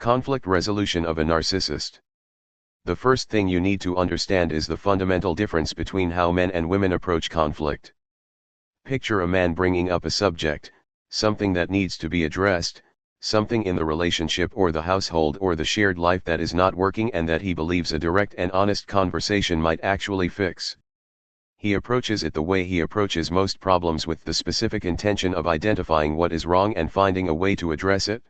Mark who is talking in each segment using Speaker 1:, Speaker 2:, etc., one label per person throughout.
Speaker 1: Conflict resolution of a narcissist. The first thing you need to understand is the fundamental difference between how men and women approach conflict. Picture a man bringing up a subject, something that needs to be addressed, something in the relationship or the household or the shared life that is not working and that he believes a direct and honest conversation might actually fix. He approaches it the way he approaches most problems, with the specific intention of identifying what is wrong and finding a way to address it.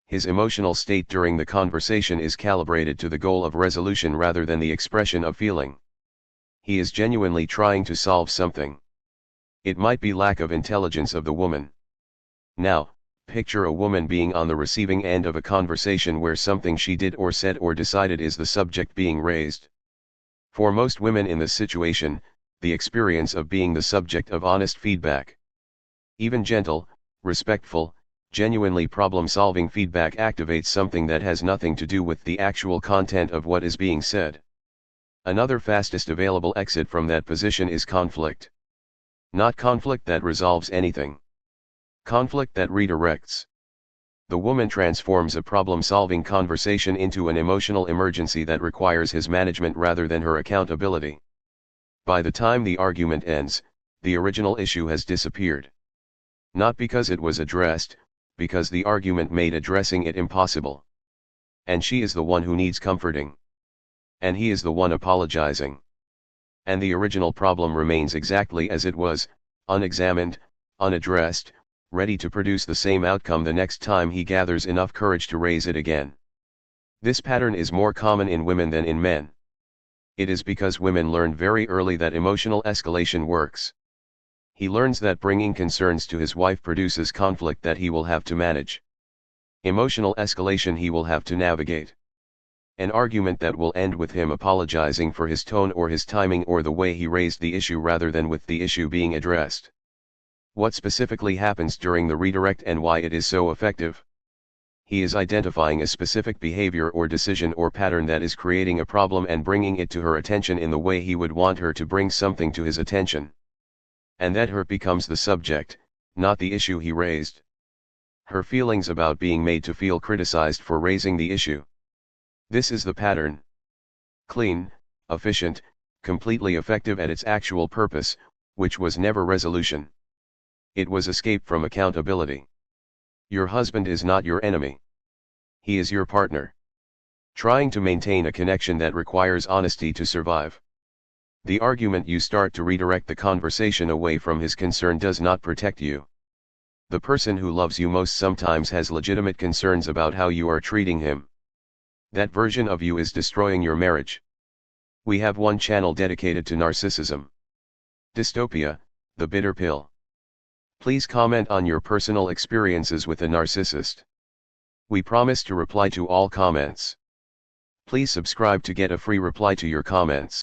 Speaker 1: His emotional state during the conversation is calibrated to the goal of resolution rather than the expression of feeling. He is genuinely trying to solve something. It might be lack of intelligence of the woman. Now, picture a woman being on the receiving end of a conversation where something she did or said or decided is the subject being raised. For most women in this situation, the experience of being the subject of honest feedback, even gentle, respectful, genuinely problem-solving feedback, activates something that has nothing to do with the actual content of what is being said. Another fastest available exit from that position is conflict. Not conflict that resolves anything. Conflict that redirects. The woman transforms a problem-solving conversation into an emotional emergency that requires his management rather than her accountability. By the time the argument ends, the original issue has disappeared. Not because it was addressed, because the argument made addressing it impossible. And she is the one who needs comforting. And he is the one apologizing. And the original problem remains exactly as it was, unexamined, unaddressed, ready to produce the same outcome the next time he gathers enough courage to raise it again. This pattern is more common in women than in men. It is because women learned very early that emotional escalation works. He learns that bringing concerns to his wife produces conflict that he will have to manage. Emotional escalation he will have to navigate. An argument that will end with him apologizing for his tone or his timing or the way he raised the issue rather than with the issue being addressed. What specifically happens during the redirect and why it is so effective? He is identifying a specific behavior or decision or pattern that is creating a problem and bringing it to her attention in the way he would want her to bring something to his attention. And that her becomes the subject, not the issue he raised. Her feelings about being made to feel criticized for raising the issue. This is the pattern. Clean, efficient, completely effective at its actual purpose, which was never resolution. It was escape from accountability. Your husband is not your enemy. He is your partner. Trying to maintain a connection that requires honesty to survive. The argument you start to redirect the conversation away from his concern does not protect you. The person who loves you most sometimes has legitimate concerns about how you are treating him. That version of you is destroying your marriage. We have one channel dedicated to narcissism. Dystopia, the bitter pill. Please comment on your personal experiences with a narcissist. We promise to reply to all comments. Please subscribe to get a free reply to your comments.